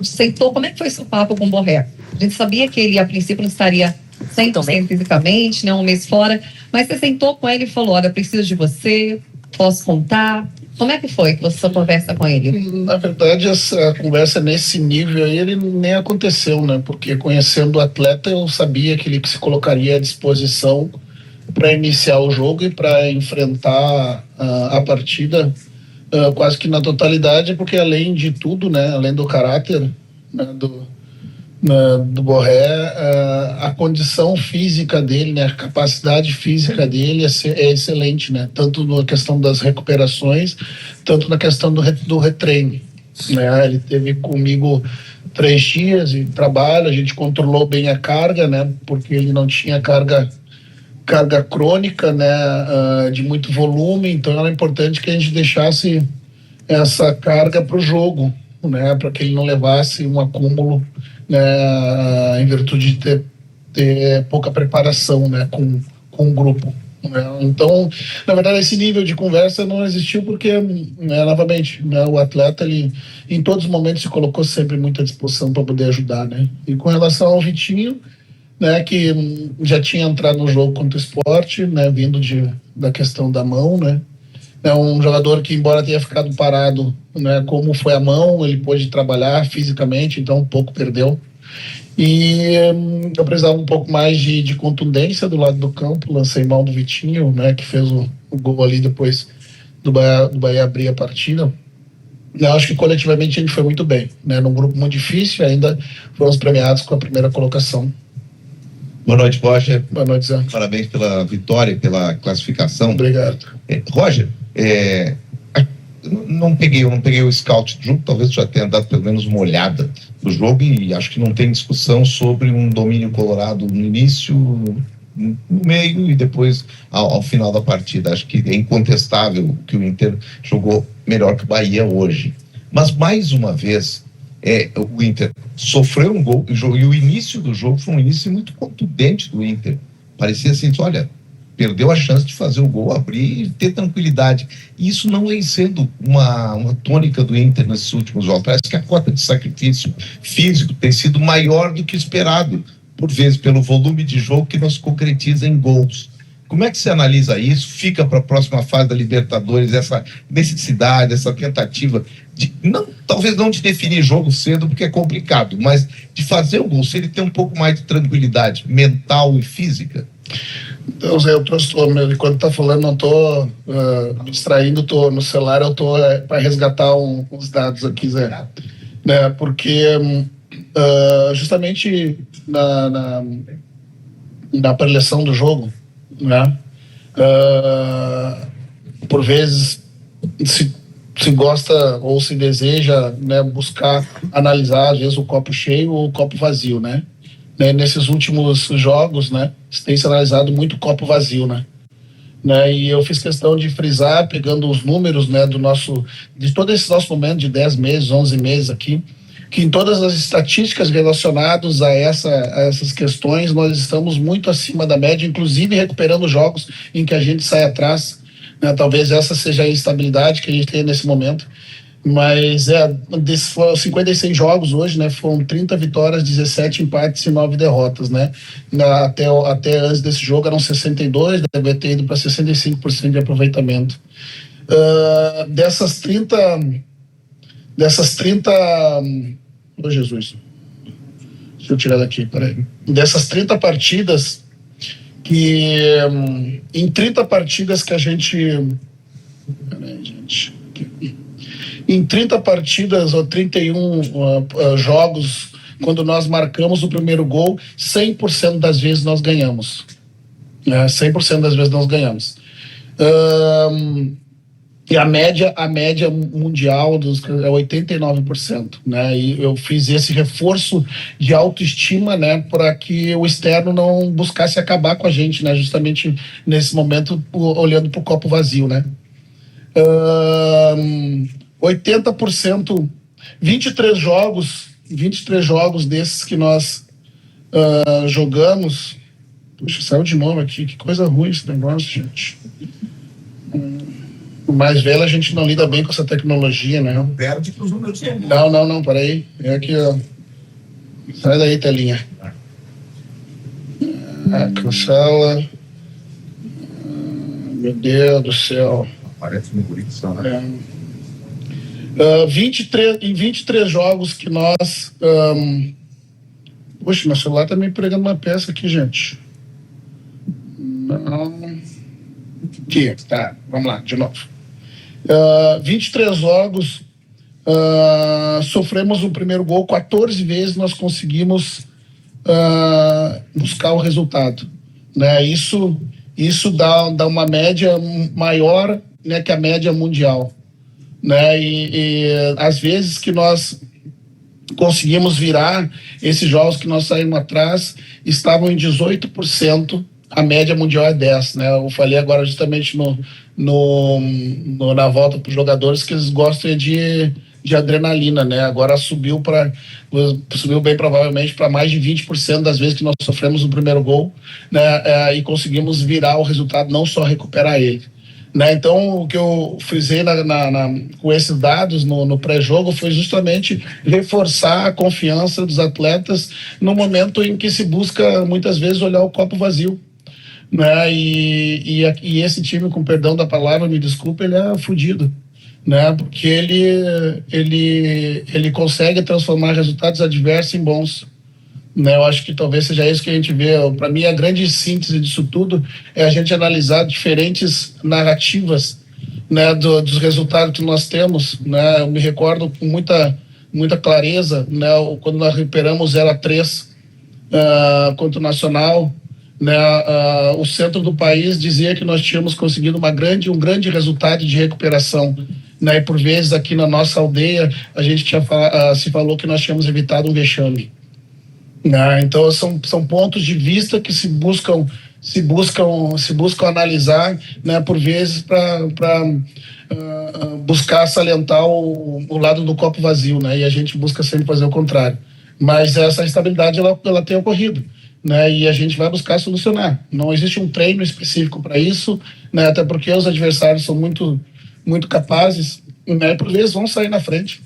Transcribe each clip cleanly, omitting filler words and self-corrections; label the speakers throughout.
Speaker 1: sentou, como é que foi seu papo com o Borré? A gente sabia que ele, a princípio, não estaria 100% fisicamente, né, um mês fora, mas você sentou com ele e falou, olha, preciso de você, posso contar? Como é que foi a sua conversa com ele?
Speaker 2: Na verdade, essa conversa nesse nível aí, ele nem aconteceu, né? Porque conhecendo o atleta, eu sabia que ele se colocaria à disposição para iniciar o jogo e para enfrentar a partida quase que na totalidade, porque além de tudo, né? Além do caráter, né, do Borré, a condição física dele, né, a capacidade física dele é excelente, né, tanto na questão das recuperações, tanto na questão do retreino, né. Ele teve comigo 3 dias de trabalho, a gente controlou bem a carga, né, porque ele não tinha carga crônica, né, de muito volume, então era importante que a gente deixasse essa carga para o jogo, né, para que ele não levasse um acúmulo, né, em virtude de ter pouca preparação, né, com o grupo, né. Então, na verdade, esse nível de conversa não existiu porque, né, novamente, né, o atleta, ele em todos os momentos se colocou sempre muito à disposição para poder ajudar, né. E com relação ao Vitinho, né, que já tinha entrado no jogo contra o Sport, né, vindo da questão da mão, né. É um jogador que, embora tenha ficado parado, né, como foi a mão, ele pôde trabalhar fisicamente, então um pouco perdeu. E eu precisava um pouco mais de contundência do lado do campo, lancei mão do Vitinho, né, que fez o gol ali depois do Bahia abrir a partida. Eu acho que coletivamente ele foi muito bem, né, num grupo muito difícil, ainda fomos premiados com a primeira colocação.
Speaker 3: Boa noite, Roger.
Speaker 2: Boa noite, Zé.
Speaker 3: Parabéns pela vitória, pela classificação.
Speaker 2: Obrigado.
Speaker 3: Roger, não peguei o scout do jogo, talvez já tenha dado pelo menos uma olhada no jogo e acho que não tem discussão sobre um domínio colorado no início, no meio e depois ao final da partida. Acho que é incontestável que o Inter jogou melhor que o Bahia hoje. Mas, mais uma vez, o Inter sofreu um gol e o início do jogo foi um início muito contundente do Inter. Parecia assim, olha, perdeu a chance de fazer o gol, abrir e ter tranquilidade. E isso não vem sendo uma tônica do Inter nesses últimos jogos. Parece que a cota de sacrifício físico tem sido maior do que esperado, por vezes pelo volume de jogo que não se concretiza em gols. Como é que você analisa isso? Fica para a próxima fase da Libertadores essa necessidade, essa tentativa de, talvez não de definir jogo cedo, porque é complicado, mas de fazer o gol, se ele tem um pouco mais de tranquilidade mental e física?
Speaker 2: Então, Zé, eu trouxe, enquanto tá falando, não tô me distraindo, tô no celular, eu tô para resgatar uns dados aqui, Zé, né, porque justamente na preleção do jogo, né, por vezes se gosta ou se deseja, né, buscar analisar às vezes o copo cheio ou o copo vazio, né. Nesses últimos jogos, né, tem se analisado muito o copo vazio, né, e eu fiz questão de frisar, pegando os números, né, de todo esse nosso momento de 10 meses, 11 meses aqui, que em todas as estatísticas relacionadas a essas questões, nós estamos muito acima da média, inclusive recuperando jogos em que a gente sai atrás, né, talvez essa seja a instabilidade que a gente tem nesse momento. Mas desses 56 jogos hoje, né, foram 30 vitórias, 17 empates e 9 derrotas, né? Até antes desse jogo eram 62, deve ter ido para 65% de aproveitamento. Dessas 30... Oh, Jesus. Deixa eu tirar daqui, peraí. Dessas 30 partidas, em 30 partidas que a gente... Peraí, gente... Em 30 partidas ou 31 jogos, quando nós marcamos o primeiro gol, 100% das vezes nós ganhamos. 100% das vezes nós ganhamos. E a média mundial é 89%, né? E eu fiz esse reforço de autoestima, né, para que o externo não buscasse acabar com a gente, né? Justamente nesse momento, olhando para o copo vazio, né? 80%, 23 jogos desses que nós jogamos. Puxa, saiu de novo aqui, que coisa ruim esse negócio, gente. O mais velho, a gente não lida bem com essa tecnologia, né?
Speaker 4: Não perde para os números.
Speaker 2: Não, peraí. É aqui, ó. Sai daí, telinha. Cancela. Meu Deus do céu.
Speaker 4: Parece um guri só, né?
Speaker 2: 23 jogos que nós... Poxa, meu celular tá me pregando uma peça aqui, gente. Não. Aqui, tá. Vamos lá, de novo. 23 jogos, sofremos o primeiro gol, 14 vezes nós conseguimos buscar o resultado. Né? Isso dá uma média maior, né, que a média mundial. Né? E às vezes que nós conseguimos virar, esses jogos que nós saímos atrás estavam em 18%, a média mundial é 10%. Né? Eu falei agora justamente na volta para os jogadores que eles gostam de adrenalina, né? Agora subiu bem provavelmente para mais de 20% das vezes que nós sofremos o primeiro gol, né? E conseguimos virar o resultado, não só recuperar ele. Né? Então, o que eu frisei com esses dados no pré-jogo foi justamente reforçar a confiança dos atletas no momento em que se busca, muitas vezes, olhar o copo vazio. Né? E esse time, com perdão da palavra, me desculpa, ele é fodido. Né? Porque ele consegue transformar resultados adversos em bons. Né, eu acho que talvez seja isso que a gente vê. Para mim, a grande síntese disso tudo é a gente analisar diferentes narrativas, né, dos resultados que nós temos. Né? Eu me recordo com muita clareza, né, quando nós recuperamos 0-3 contra o Nacional. Né, o centro do país dizia que nós tínhamos conseguido um grande resultado de recuperação. Né, e por vezes aqui na nossa aldeia a gente se falou que nós tínhamos evitado um vexame. Então são pontos de vista que se buscam analisar, né, por vezes para buscar salientar o lado do copo vazio, né, e a gente busca sempre fazer o contrário. Mas essa instabilidade ela tem ocorrido, né, e a gente vai buscar solucionar. Não existe um treino específico para isso, né, até porque os adversários são muito, muito capazes, né, e por vezes vão sair na frente,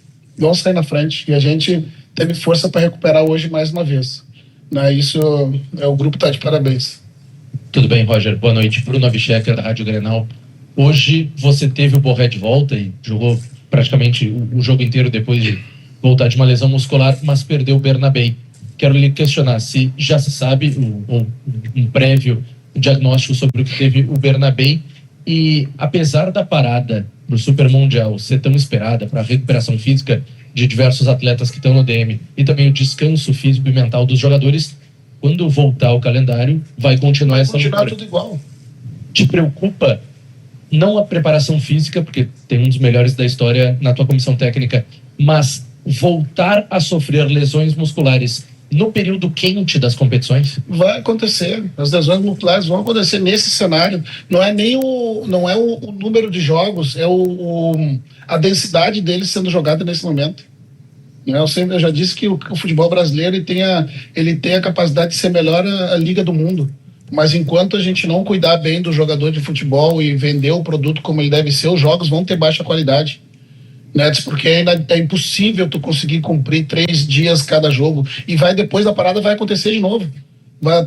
Speaker 2: e a gente teve força para recuperar hoje mais uma vez. Né? Isso o grupo está de parabéns.
Speaker 5: Tudo bem, Roger. Boa noite. Bruno Abchecker, da Rádio Grenal. Hoje você teve o Borré de volta e jogou praticamente o jogo inteiro depois de voltar de uma lesão muscular, mas perdeu o Bernabei. Quero lhe questionar se já se sabe um prévio diagnóstico sobre o que teve o Bernabei e, apesar da parada do Super Mundial ser tão esperada para a recuperação física de diversos atletas que estão no DM e também o descanso físico e mental dos jogadores, quando voltar ao calendário, vai continuar
Speaker 2: tudo igual.
Speaker 5: Te preocupa não a preparação física, porque tem um dos melhores da história na tua comissão técnica, mas voltar a sofrer lesões musculares no período quente das competições?
Speaker 2: Vai acontecer. As lesões musculares vão acontecer nesse cenário. Não é o número de jogos, é a densidade deles sendo jogada nesse momento. Eu já disse que o futebol brasileiro ele tem a capacidade de ser melhor a liga do mundo. Mas enquanto a gente não cuidar bem do jogador de futebol e vender o produto como ele deve ser, os jogos vão ter baixa qualidade. Né? Porque ainda é impossível tu conseguir cumprir 3 dias cada jogo. E depois da parada vai acontecer de novo.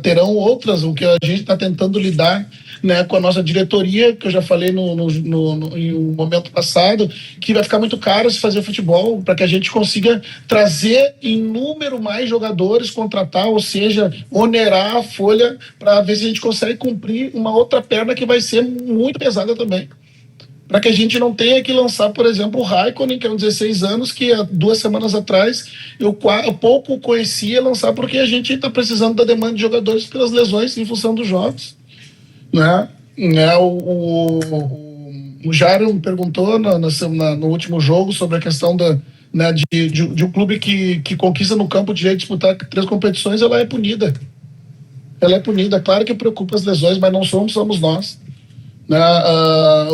Speaker 2: Terão outras, o que a gente está tentando lidar, né, com a nossa diretoria, que eu já falei em um momento passado, que vai ficar muito caro se fazer futebol, para que a gente consiga trazer em número mais jogadores, contratar, ou seja, onerar a folha, para ver se a gente consegue cumprir uma outra perna que vai ser muito pesada também. Para que a gente não tenha que lançar, por exemplo, o Raikkonen, que é um 16 anos, que há 2 semanas atrás eu pouco conhecia lançar, porque a gente está precisando da demanda de jogadores pelas lesões em função dos jogos. Né? O Jairo me perguntou no último jogo sobre a questão de um clube que conquista no campo o direito de disputar 3 competições. Ela é punida. Claro que preocupa as lesões, mas não somos nós. Né?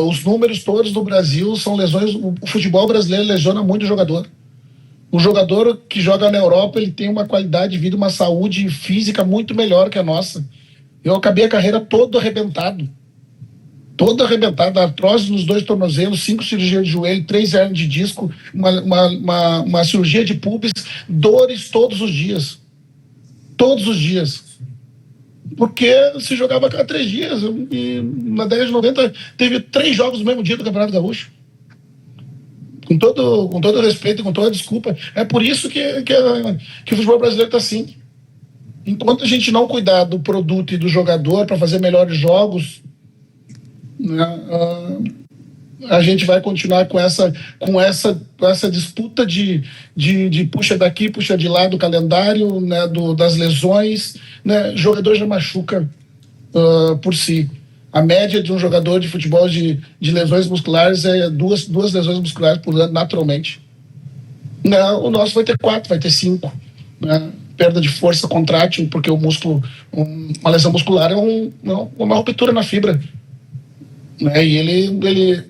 Speaker 2: Os números todos do Brasil são lesões. O futebol brasileiro lesiona muito o jogador. O jogador que joga na Europa, ele tem uma qualidade de vida, uma saúde física muito melhor que a nossa. Eu acabei a carreira todo arrebentado. toda arrebentada, artrose nos 2 tornozelos, 5 cirurgias de joelho, 3 hernias de disco, uma cirurgia de pubis, dores todos os dias. Todos os dias. Porque se jogava a cada 3 dias. E na década de 90 teve 3 jogos no mesmo dia do Campeonato Gaúcho. Com todo respeito, com toda desculpa. É por isso que o futebol brasileiro está assim. Enquanto a gente não cuidar do produto e do jogador para fazer melhores jogos, né, a gente vai continuar com essa disputa de puxa daqui, puxa de lá do calendário, né, das lesões, né, jogador já machuca por si. A média de um jogador de futebol de lesões musculares é duas lesões musculares por ano, naturalmente. Não, o nosso vai ter 4, vai ter 5. Né? Perda de força contrátil, porque o músculo, uma lesão muscular é uma ruptura na fibra. Né? E ele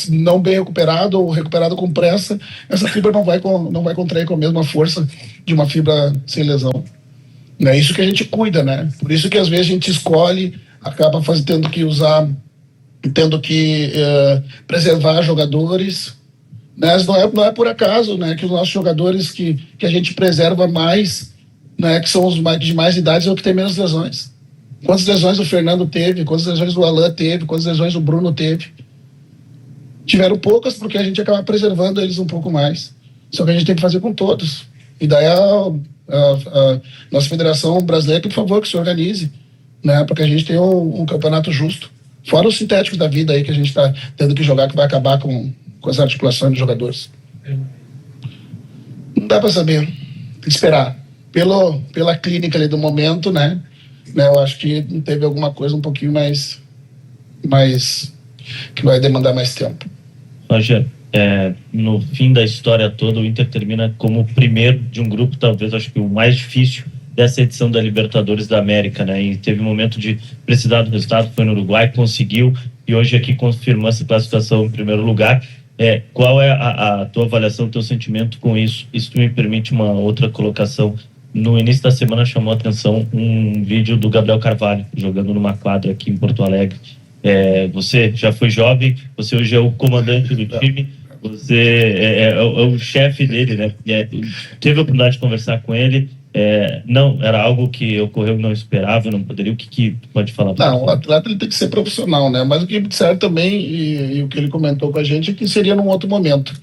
Speaker 2: não bem recuperado ou recuperado com pressa, essa fibra não vai contrair com a mesma força de uma fibra sem lesão. É isso que a gente cuida, né? Por isso que às vezes a gente escolhe, acaba tendo que preservar jogadores. Né? Não é por acaso, né, que os nossos jogadores que a gente preserva mais, né, que são os de mais idade, é o que tem menos lesões. Quantas lesões o Fernando teve, quantas lesões o Alan teve, quantas lesões o Bruno teve. Tiveram poucas porque a gente acaba preservando eles um pouco mais. Só que a gente tem que fazer com todos. E daí a nossa Federação Brasileira, por favor, que se organize, né, para que a gente tenha um campeonato justo. Fora os sintéticos da vida aí que a gente está tendo que jogar, que vai acabar com as articulações dos jogadores. Não dá para saber. Tem que esperar. Pela clínica ali do momento, né? Eu acho que teve alguma coisa um pouquinho mais que vai demandar mais tempo.
Speaker 6: Roger, no fim da história toda, o Inter termina como o primeiro de um grupo, talvez, acho que o mais difícil dessa edição da Libertadores da América, né? E teve um momento de precisar do resultado, foi no Uruguai, conseguiu, e hoje aqui confirmou essa classificação em primeiro lugar. Qual é a tua avaliação, o teu sentimento com isso? Isso me permite uma outra colocação. No início da semana chamou a atenção um vídeo do Gabriel Carvalho, jogando numa quadra aqui em Porto Alegre. Você já foi jovem, você hoje é o comandante do time, você é o chefe dele, né? Teve a oportunidade de conversar com ele. Não, era algo que ocorreu que não esperava, não poderia. O que pode falar?
Speaker 2: Não, o atleta ele tem que ser profissional, né? Mas o que me disseram também, e o que ele comentou com a gente, é que seria num outro momento,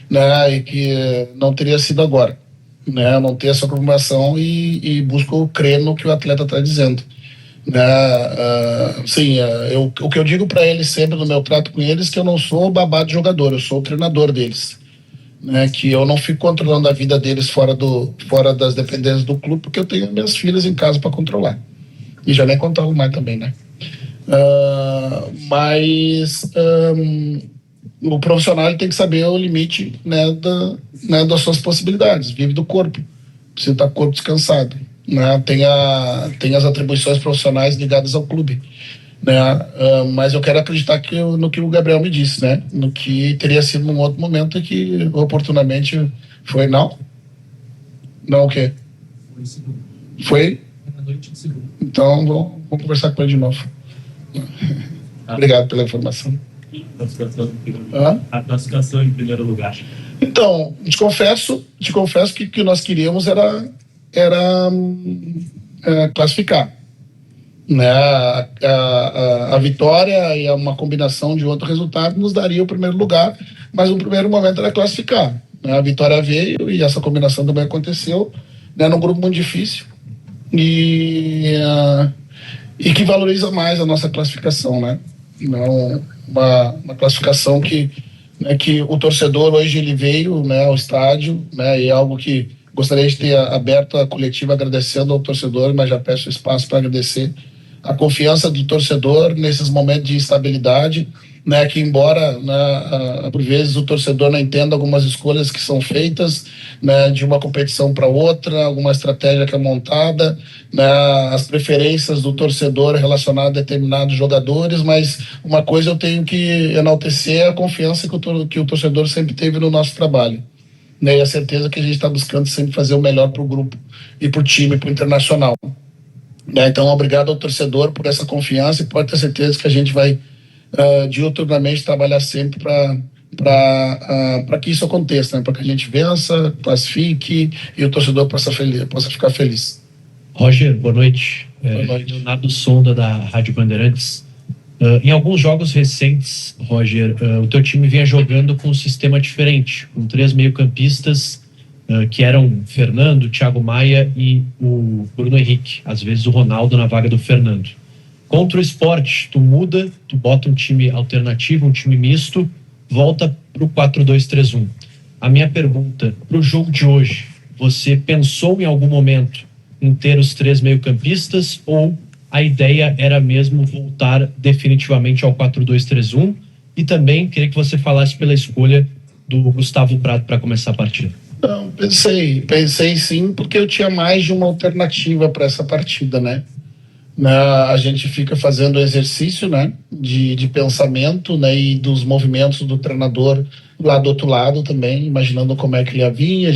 Speaker 2: né? E que não teria sido agora, né? Não ter essa confirmação e busco crer no que o atleta está dizendo. Né? O que eu digo para eles sempre no meu trato com eles, que eu não sou o babá de jogador, eu sou o treinador deles. Né, que eu não fico controlando a vida deles fora das dependências do clube, porque eu tenho minhas filhas em casa para controlar. E já nem controlo mais também, né? Mas o profissional ele tem que saber o limite, né, das suas possibilidades. Vive do corpo. Precisa estar com o corpo descansado. Né? Tem as atribuições profissionais ligadas ao clube. Né? Mas eu quero acreditar no que o Gabriel me disse, né? No que teria sido num outro momento que oportunamente foi. Não o quê? Foi? Então vamos conversar com ele de novo. Obrigado pela informação.
Speaker 6: A classificação em primeiro lugar.
Speaker 2: Então, te confesso que o que nós queríamos era classificar. Né? A vitória e uma combinação de outro resultado nos daria o primeiro lugar, mas o primeiro momento era classificar. Né? A vitória veio e essa combinação também aconteceu, né? Num grupo muito difícil e que valoriza mais a nossa classificação, né? Não uma classificação que o torcedor hoje ele veio, né, ao estádio, né, e é algo que gostaria de ter aberto a coletiva agradecendo ao torcedor, mas já peço espaço para agradecer a confiança do torcedor nesses momentos de instabilidade, né, que embora, né, por vezes o torcedor não entenda algumas escolhas que são feitas, né, de uma competição para outra, alguma estratégia que é montada, né, as preferências do torcedor relacionadas a determinados jogadores, mas uma coisa eu tenho que enaltecer é a confiança que o torcedor sempre teve no nosso trabalho. Né, e a certeza que a gente está buscando sempre fazer o melhor para o grupo e para o time, para o internacional. Né, então, obrigado ao torcedor por essa confiança e pode ter certeza que a gente vai diuturnamente trabalhar sempre para que isso aconteça, né? Para que a gente vença, classifique e o torcedor possa ficar feliz.
Speaker 7: Roger, boa noite.
Speaker 2: Boa noite.
Speaker 7: Leonardo Sonda, da Rádio Bandeirantes. Em alguns jogos recentes, Roger, o teu time vinha jogando com um sistema diferente, com 3 meio-campistas, que eram Fernando, Thiago Maia e o Bruno Henrique, às vezes o Ronaldo na vaga do Fernando. Contra o Sport, tu muda, tu bota um time alternativo, um time misto, volta para o 4-2-3-1. A minha pergunta, para o jogo de hoje, você pensou em algum momento em ter os 3 meio-campistas ou a ideia era mesmo voltar definitivamente ao 4-2-3-1? E também queria que você falasse pela escolha do Gustavo Prado para começar a partida.
Speaker 2: Não, pensei sim, porque eu tinha mais de uma alternativa para essa partida, né? A gente fica fazendo exercício, né, de pensamento, né, e dos movimentos do treinador lá do outro lado também, imaginando como é que ele ia vir. A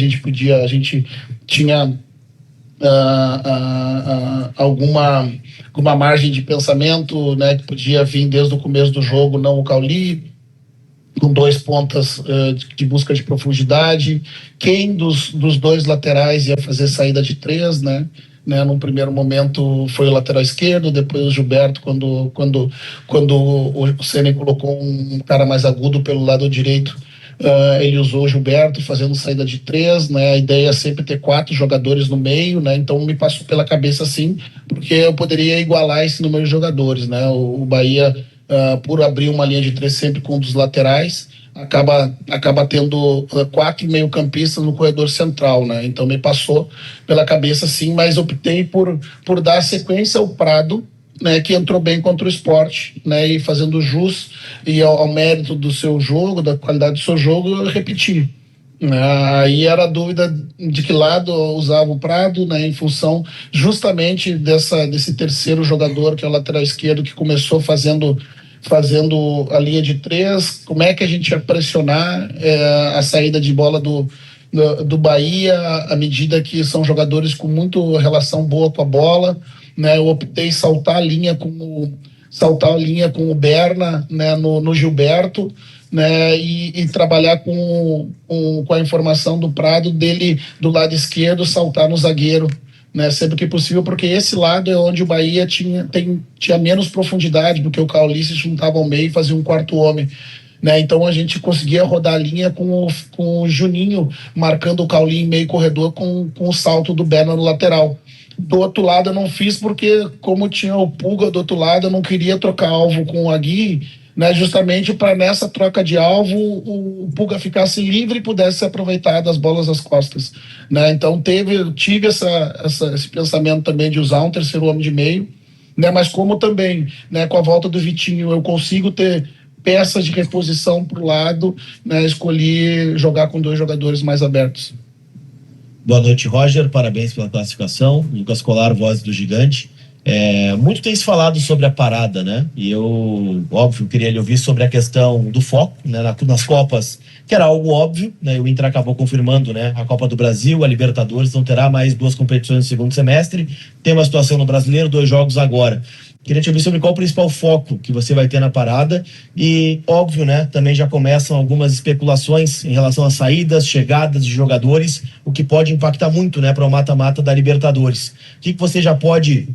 Speaker 2: gente tinha alguma margem de pensamento, né, que podia vir desde o começo do jogo, não o Cauli, com 2 pontas de busca de profundidade. Quem dos 2 laterais ia fazer saída de 3, né? Num primeiro momento foi o lateral esquerdo, depois o Gilberto, quando o Ceni colocou um cara mais agudo pelo lado direito, ele usou o Gilberto fazendo saída de 3, né? A ideia é sempre ter 4 jogadores no meio, né? Então me passou pela cabeça assim, porque eu poderia igualar esse número de jogadores, né? O Bahia, por abrir uma linha de 3 sempre com um dos laterais, acaba tendo 4 meio-campistas no corredor central, né? Então me passou pela cabeça sim, mas optei por dar sequência ao Prado, né, que entrou bem contra o Sport, né, e fazendo jus e ao mérito do seu jogo, da qualidade do seu jogo, eu repeti. Aí era a dúvida de que lado eu usava o Prado, né, em função justamente desse terceiro jogador, que é o lateral esquerdo, que começou fazendo a linha de 3. Como é que a gente ia pressionar a saída de bola do Bahia, à medida que são jogadores com muito relação boa com a bola, né? Eu optei saltar a linha com o Berna, né, no Gilberto, né, e trabalhar com a informação do Prado, dele do lado esquerdo saltar no zagueiro, né, sempre que possível, porque esse lado é onde o Bahia tinha menos profundidade, porque o Cauli se juntava ao meio e fazia um quarto homem, né? Então a gente conseguia rodar a linha com o Juninho marcando o Cauli em meio corredor com o salto do Berna no lateral. Do outro lado eu não fiz porque, como tinha o Pulga do outro lado, eu não queria trocar alvo com o Agui, né, justamente para nessa troca de alvo o Pulga ficasse livre e pudesse aproveitar das bolas às costas, né? Então tive esse pensamento também de usar um terceiro homem de meio, né? Mas como também, né, com a volta do Vitinho eu consigo ter peças de reposição para o lado, né, escolhi jogar com 2 jogadores mais abertos.
Speaker 8: Boa noite, Roger, parabéns pela classificação. Lucas Colar, voz do Gigante. Muito tem se falado sobre a parada, né? E eu, óbvio, queria lhe ouvir sobre a questão do foco, né, nas Copas, que era algo óbvio, né? O Inter acabou confirmando, né, a Copa do Brasil, a Libertadores, não terá mais 2 competições no segundo semestre. Tem uma situação no Brasileiro, 2 jogos agora. Queria te ouvir sobre qual o principal foco que você vai ter na parada e, óbvio, né, também já começam algumas especulações em relação às saídas, chegadas de jogadores, o que pode impactar muito, né, para o mata-mata da Libertadores. O que você já pode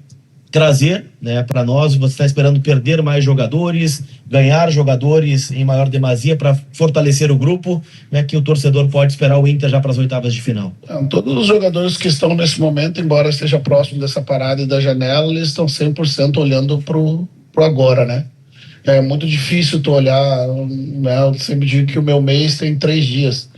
Speaker 8: trazer, né, para nós? Você está esperando perder mais jogadores, ganhar jogadores em maior demasia para fortalecer o grupo, né, que o torcedor pode esperar o Inter já para as oitavas de final?
Speaker 2: Todos os jogadores que estão nesse momento, embora esteja próximo dessa parada e da janela, eles estão 100% olhando pro agora, né? É muito difícil tu olhar, né? Eu sempre digo que o meu mês tem 3 dias.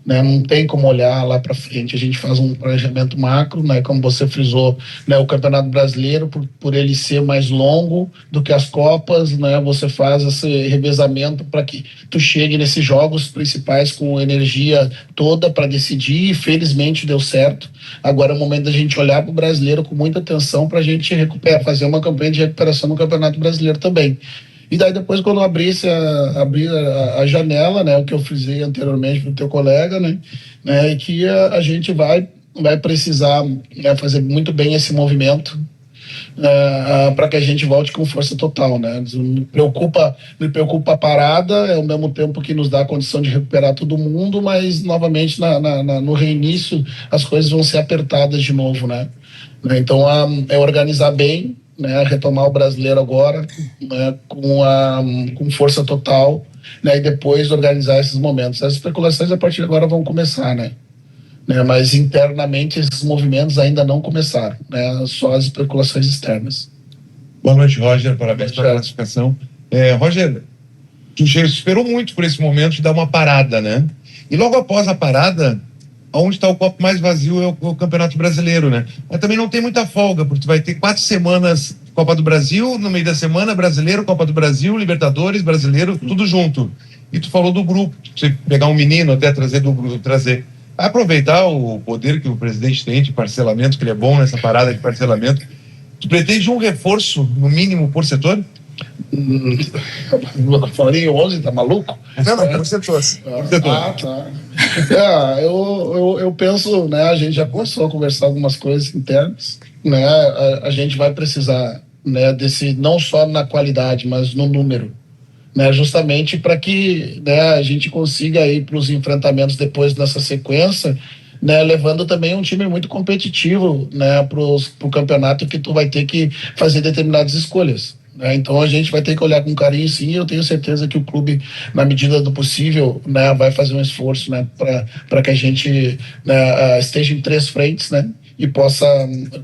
Speaker 2: Né, não tem como olhar lá para frente. A gente faz um planejamento macro, né, como você frisou, né, o Campeonato Brasileiro, por ele ser mais longo do que as Copas, né, você faz esse revezamento para que tu chegue nesses jogos principais com energia toda para decidir, e felizmente deu certo. Agora é o momento da gente olhar para o Brasileiro com muita atenção para a gente fazer uma campanha de recuperação no Campeonato Brasileiro também. E daí depois, quando abrir a janela, né, o que eu fiz anteriormente para o teu colega, né, e que a gente vai precisar, né, fazer muito bem esse movimento, para que a gente volte com força total, né? Me preocupa a parada, ao mesmo tempo que nos dá a condição de recuperar todo mundo, mas novamente no reinício as coisas vão ser apertadas de novo, né? Então é organizar bem, né? Retomar o brasileiro agora, né? Com força total, né? E depois organizar esses momentos. As especulações a partir de agora vão começar, né? Mas internamente esses movimentos ainda não começaram, né? Só as especulações externas.
Speaker 9: Boa noite, Roger. Parabéns pela classificação. Roger, tu esperou muito por esse momento de dar uma parada, né? E logo após a parada, onde está o copo mais vazio é o Campeonato Brasileiro, né? Mas também não tem muita folga, porque tu vai ter 4 semanas Copa do Brasil, no meio da semana Brasileiro, Copa do Brasil, Libertadores, Brasileiro, tudo junto. E tu falou do grupo, você pegar um menino até trazer. Aproveitar o poder que o presidente tem de parcelamento, que ele é bom nessa parada de parcelamento. Tu pretende um reforço, no mínimo, por setor?
Speaker 2: Falei 11, tá maluco?
Speaker 9: Não, por setor.
Speaker 2: Tá. Eu penso, né? A gente já começou a conversar algumas coisas internas, né? A gente vai precisar, né? Desse, não só na qualidade, mas no número. Né, justamente para que, né, a gente consiga ir para os enfrentamentos depois dessa sequência, né, levando também um time muito competitivo, né, para o campeonato, que tu vai ter que fazer determinadas escolhas. Né, então a gente vai ter que olhar com carinho, sim. Eu tenho certeza que o clube, na medida do possível, né, vai fazer um esforço, né, para que a gente, né, esteja em 3 frentes, né, e possa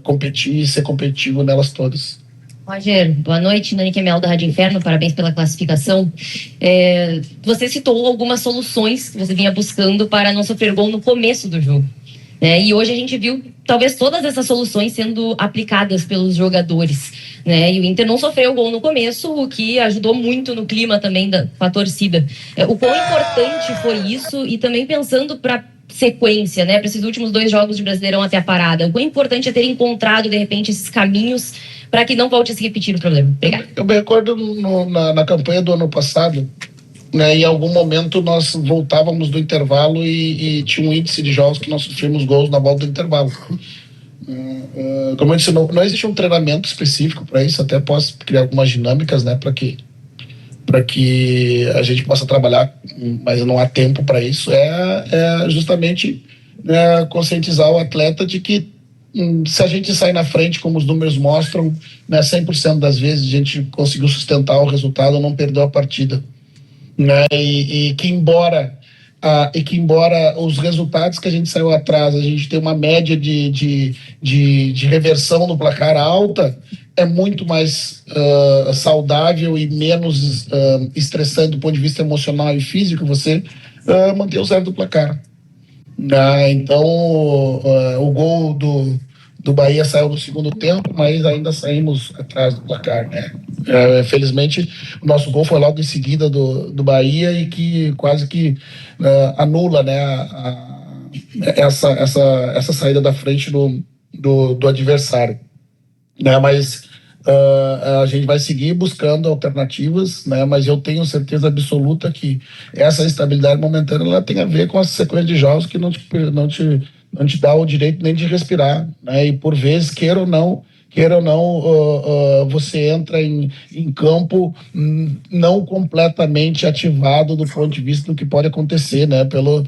Speaker 2: competir e ser competitivo nelas todas.
Speaker 10: Roger, boa noite, Nani Kemel da Rádio Inferno, parabéns pela classificação. Você citou algumas soluções que você vinha buscando para não sofrer gol no começo do jogo. E hoje a gente viu talvez todas essas soluções sendo aplicadas pelos jogadores. E o Inter não sofreu gol no começo, o que ajudou muito no clima também com a torcida. O quão importante foi isso, e também pensando para sequência, para esses últimos 2 jogos de Brasileirão até a parada, o quão importante é ter encontrado, de repente, esses caminhos para que não volte a se repetir o problema. Obrigada.
Speaker 2: Eu me recordo na campanha do ano passado, né, em algum momento nós voltávamos do intervalo e tinha um índice de jogos que nós sofrimos gols na volta do intervalo. Como eu disse, não existe um treinamento específico para isso, até posso criar algumas dinâmicas, né, para que a gente possa trabalhar, mas não há tempo para isso. É justamente, né, conscientizar o atleta de que se a gente sai na frente, como os números mostram, né, 100% das vezes a gente conseguiu sustentar o resultado, não perdeu a partida. Né, e que embora os resultados que a gente saiu atrás, a gente tem uma média de reversão no placar alta, é muito mais saudável e menos estressante do ponto de vista emocional e físico você manter o 0 do placar. Então o gol do Bahia saiu no segundo tempo, mas ainda saímos atrás do placar, né? Felizmente o nosso gol foi logo em seguida do Bahia, e que quase que anula, né, essa saída da frente do adversário, né? Mas a gente vai seguir buscando alternativas, né? Mas eu tenho certeza absoluta que essa estabilidade momentânea ela tem a ver com a sequência de jogos que não te dá o direito nem de respirar, né? E por vezes, queira ou não, você entra em campo não completamente ativado do ponto de vista do que pode acontecer, né? Pelo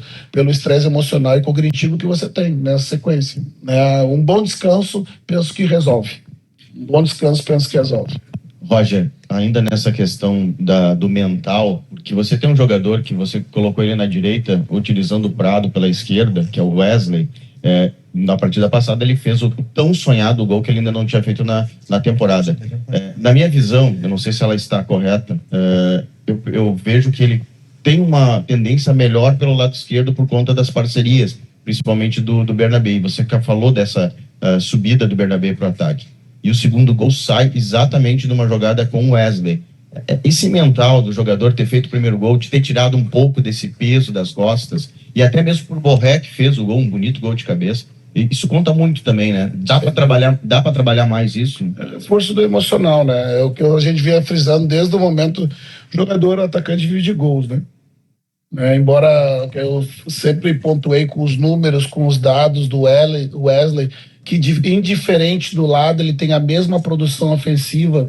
Speaker 2: estresse emocional e cognitivo que você tem nessa sequência, né? Um bom descanso, penso que resolve.
Speaker 6: Roger, ainda nessa questão do mental, que você tem um jogador que você colocou ele na direita, utilizando o Prado pela esquerda, que é o Wesley. Na partida passada ele fez o tão sonhado gol que ele ainda não tinha feito na temporada. Na minha visão, eu não sei se ela está correta, eu vejo que ele tem uma tendência melhor pelo lado esquerdo por conta das parcerias, principalmente do Bernabé. Você já falou dessa subida do Bernabé para o ataque. E o segundo gol sai exatamente numa jogada com o Wesley. Esse mental do jogador ter feito o primeiro gol, de ter tirado um pouco desse peso das costas, e até mesmo por Borré, que fez o gol, um bonito gol de cabeça, isso conta muito também, né? Dá para trabalhar mais isso?
Speaker 2: Força do emocional, né? É o que a gente vinha frisando desde o momento. Jogador, atacante vive de gols, né? Embora eu sempre pontuei com os números, com os dados do Wesley, que indiferente do lado, ele tem a mesma produção ofensiva,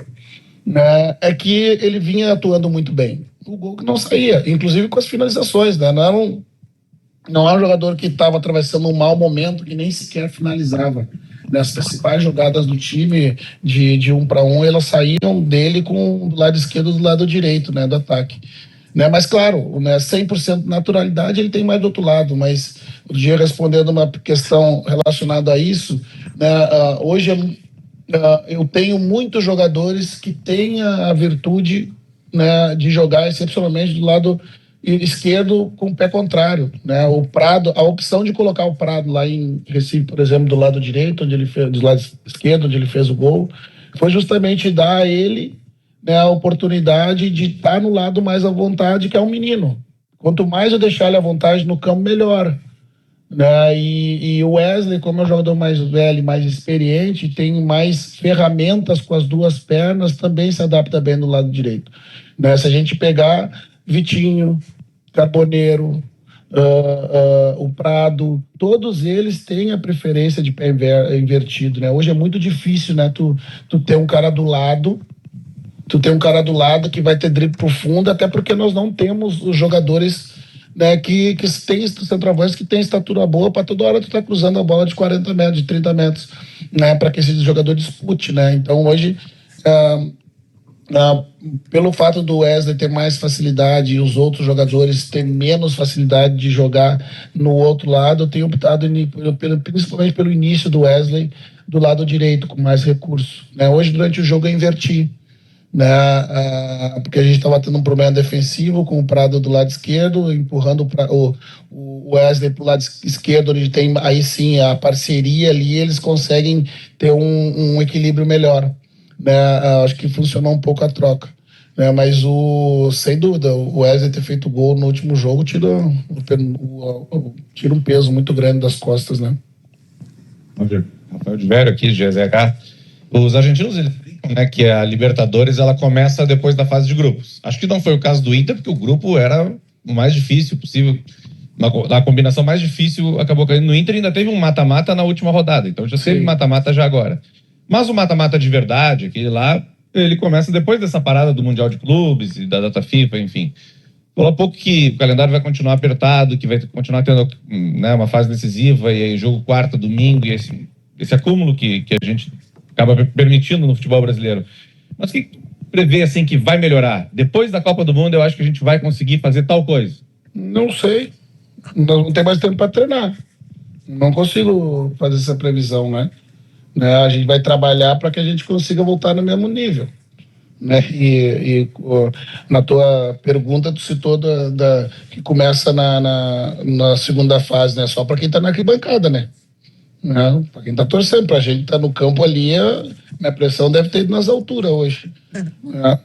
Speaker 2: né? É que ele vinha atuando muito bem. O gol que não saía, inclusive com as finalizações, né? Não é um jogador que estava atravessando um mau momento, que nem sequer finalizava. Nas principais jogadas do time, de 1 para 1, elas saíam dele com do lado esquerdo e do lado direito, né, do ataque. Né, mas claro, né, 100% de naturalidade ele tem mais do outro lado, mas o dia respondendo uma questão relacionada a isso, né, hoje eu tenho muitos jogadores que têm a virtude, né, de jogar excepcionalmente do lado esquerdo com o pé contrário, né? O Prado, a opção de colocar o Prado lá em Recife, por exemplo, do lado direito, onde ele fez, do lado esquerdo, onde ele fez o gol, foi justamente dar a ele, né, a oportunidade de estar no lado mais à vontade, que é um menino. Quanto mais eu deixar ele à vontade no campo, melhor. Né? E o Wesley, como é um jogador mais velho, mais experiente, tem mais ferramentas com as duas pernas, também se adapta bem no lado direito. Né? Se a gente pegar Vitinho, Carboneiro, o Prado, todos eles têm a preferência de pé invertido, né? Hoje é muito difícil, né? Tu ter um cara do lado, que vai ter drible profundo, até porque nós não temos os jogadores, né, que tem centroavantes que tem estatura boa para toda hora tu tá cruzando a bola de 40 metros, de 30 metros, né? Para que esse jogador dispute, né? Então hoje pelo fato do Wesley ter mais facilidade e os outros jogadores terem menos facilidade de jogar no outro lado, eu tenho optado principalmente pelo início do Wesley do lado direito, com mais recurso. Né? Hoje, durante o jogo, eu inverti, né? Porque a gente estava tendo um problema defensivo com o Prado do lado esquerdo, empurrando o Wesley para o lado esquerdo, onde tem aí sim a parceria ali, eles conseguem ter um equilíbrio melhor. Né, acho que funcionou um pouco a troca, né, mas sem dúvida o Wesley ter feito gol no último jogo tira um peso muito grande das costas, né?
Speaker 11: Rafael de Vério aqui, GZH. Os argentinos, eles brincam, né, que a Libertadores ela começa depois da fase de grupos. Acho que não foi o caso do Inter, porque o grupo era o mais difícil possível. Na combinação mais difícil acabou caindo no Inter, ainda teve um mata-mata na última rodada, então já teve mata-mata já agora. Mas o mata-mata de verdade, aquele lá, ele começa depois dessa parada do Mundial de Clubes e da data FIFA, enfim. Falou há pouco que o calendário vai continuar apertado, que vai continuar tendo, né, uma fase decisiva, e aí jogo quarta, domingo, e esse acúmulo que a gente acaba permitindo no futebol brasileiro. Mas o que prevê, assim, que vai melhorar? Depois da Copa do Mundo, eu acho que a gente vai conseguir fazer tal coisa.
Speaker 2: Não sei. Não tem mais tempo para treinar. Não consigo fazer essa previsão, né? A gente vai trabalhar para que a gente consiga voltar no mesmo nível, né? Na tua pergunta tu citou que começa na segunda fase, né? Só para quem está na arquibancada, né? Para quem está torcendo, para a gente estar no campo ali, minha pressão deve ter ido nas alturas hoje, né?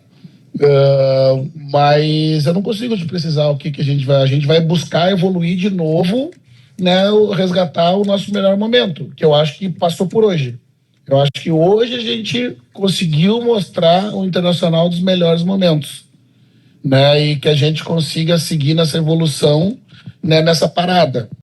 Speaker 2: Mas eu não consigo te precisar o que a gente vai buscar evoluir de novo, né, resgatar o nosso melhor momento, que eu acho que passou por hoje. Eu acho que hoje a gente conseguiu mostrar o Internacional dos melhores momentos, né, e que a gente consiga seguir nessa evolução, né, nessa parada.